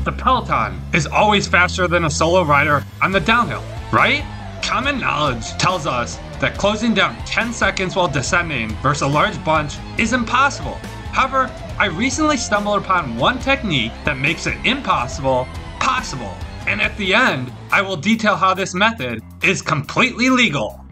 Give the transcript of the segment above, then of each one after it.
The peloton is always faster than a solo rider on the downhill, right? Common knowledge tells us that closing down 10 seconds while descending versus a large bunch is impossible. However, I recently stumbled upon one technique that makes it impossible possible. And at the end, I will detail how this method is completely legal.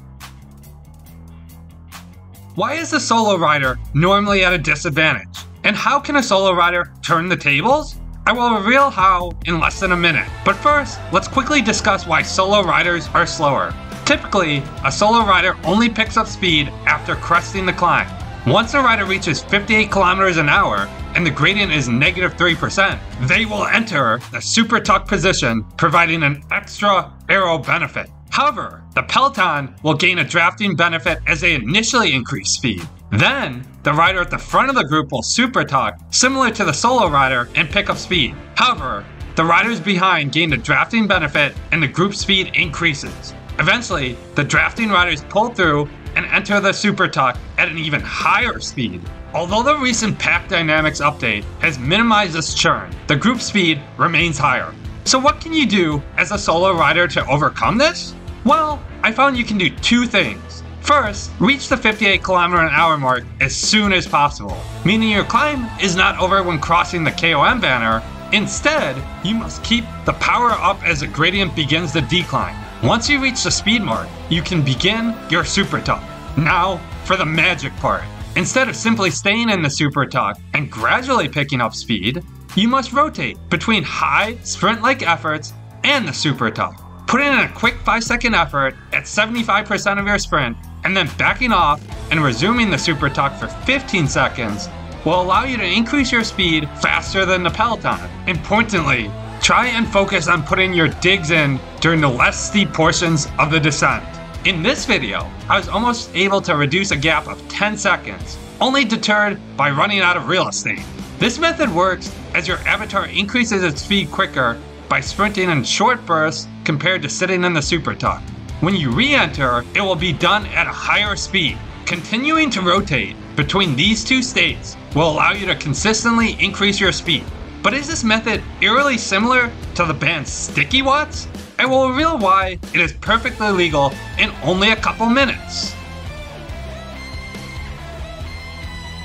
Why is a solo rider normally at a disadvantage? And how can a solo rider turn the tables? I will reveal how in less than a minute. But first, let's quickly discuss why solo riders are slower. Typically, a solo rider only picks up speed after cresting the climb. Once a rider reaches 58 kilometers an hour and the gradient is -3%, they will enter the super tuck position, providing an extra aero benefit. However, the peloton will gain a drafting benefit as they initially increase speed. Then, the rider at the front of the group will super tuck, similar to the solo rider, and pick up speed. However, the riders behind gain the drafting benefit and the group speed increases. Eventually, the drafting riders pull through and enter the super tuck at an even higher speed. Although the recent pack dynamics update has minimized this churn, the group speed remains higher. So what can you do as a solo rider to overcome this? Well, I found you can do two things. First, reach the 58 km/h mark as soon as possible, meaning your climb is not over when crossing the KOM banner. Instead, you must keep the power up as the gradient begins to decline. Once you reach the speed mark, you can begin your super tuck. Now, for the magic part. Instead of simply staying in the super tuck and gradually picking up speed, you must rotate between high sprint-like efforts and the super tuck. Put in a quick 5-second effort at 75% of your sprint, and then backing off and resuming the super tuck for 15 seconds will allow you to increase your speed faster than the peloton. Importantly, try and focus on putting your digs in during the less steep portions of the descent. In this video, I was almost able to reduce a gap of 10 seconds, only deterred by running out of real estate. This method works as your avatar increases its speed quicker by sprinting in short bursts compared to sitting in the super tuck. When you re-enter, it will be done at a higher speed. Continuing to rotate between these two states will allow you to consistently increase your speed. But is this method eerily similar to the band Sticky Watts? I will reveal why it is perfectly legal in only a couple minutes.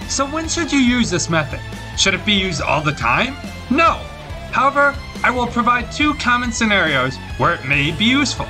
So when should you use this method? Should it be used all the time? No. However, I will provide two common scenarios where it may be useful.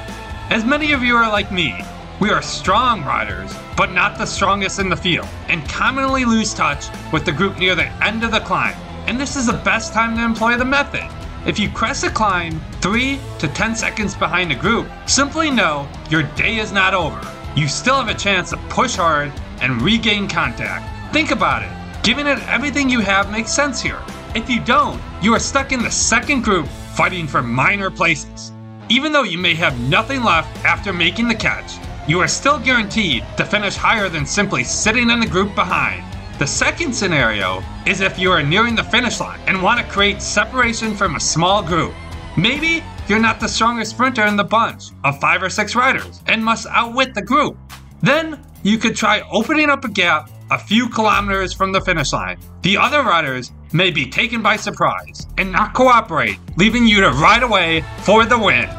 As many of you are like me, we are strong riders, but not the strongest in the field, and commonly lose touch with the group near the end of the climb. And this is the best time to employ the method. If you crest a climb 3 to 10 seconds behind the group, simply know your day is not over. You still have a chance to push hard and regain contact. Think about it. Giving it everything you have makes sense here. If you don't, you are stuck in the second group fighting for minor places. Even though you may have nothing left after making the catch, you are still guaranteed to finish higher than simply sitting in the group behind. The second scenario is if you are nearing the finish line and want to create separation from a small group. Maybe you're not the strongest sprinter in the bunch of 5 or 6 riders and must outwit the group. Then you could try opening up a gap a few kilometers from the finish line. The other riders may be taken by surprise and not cooperate, leaving you to ride away for the win.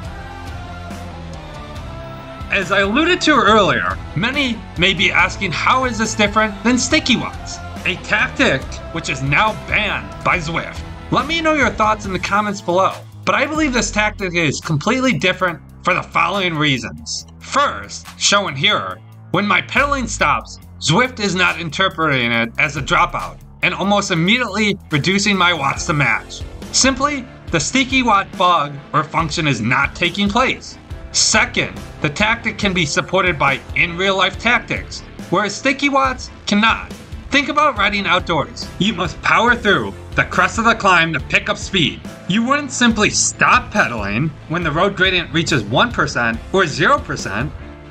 As I alluded to earlier, many may be asking how is this different than Sticky Watts, a tactic which is now banned by Zwift. Let me know your thoughts in the comments below, but I believe this tactic is completely different for the following reasons. First, shown here, when my pedaling stops, Zwift is not interpreting it as a dropout and almost immediately reducing my watts to match. Simply, the Sticky Watt bug or function is not taking place. Second, the tactic can be supported by in real life tactics, whereas Sticky Watts cannot. Think about riding outdoors. You must power through the crest of the climb to pick up speed. You wouldn't simply stop pedaling when the road gradient reaches 1% or 0%.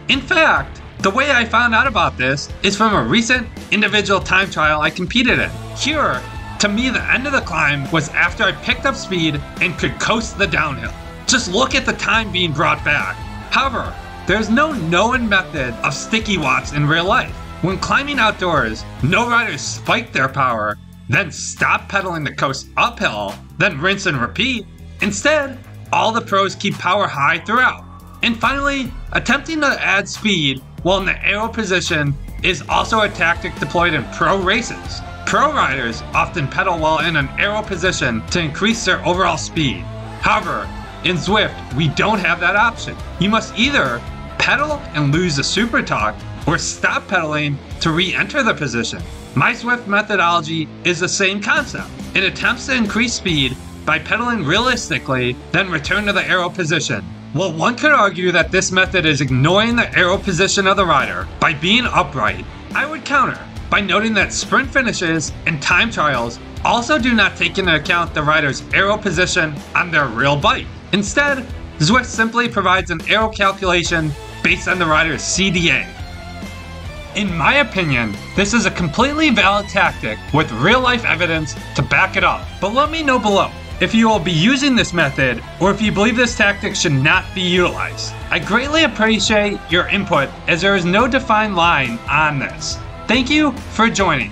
In fact, the way I found out about this is from a recent individual time trial I competed in. Here, to me, the end of the climb was after I picked up speed and could coast the downhill. Just look at the time being brought back. However, there's no known method of Sticky Watts in real life. When climbing outdoors, no riders spike their power, then stop pedaling to coast uphill, then rinse and repeat. Instead, all the pros keep power high throughout. And finally, attempting to add speed while in the aero position is also a tactic deployed in pro races. Pro riders often pedal while in an aero position to increase their overall speed. However, in Zwift, we don't have that option. You must either pedal and lose the super torque, or stop pedaling to re-enter the position. My Zwift methodology is the same concept. It attempts to increase speed by pedaling realistically, then return to the aero position. Well, one could argue that this method is ignoring the aero position of the rider by being upright. I would counter by noting that sprint finishes and time trials also do not take into account the rider's aero position on their real bike. Instead, Zwift simply provides an aero calculation based on the rider's CDA. In my opinion, this is a completely valid tactic with real-life evidence to back it up. But let me know below if you will be using this method or if you believe this tactic should not be utilized. I greatly appreciate your input as there is no defined line on this. Thank you for joining.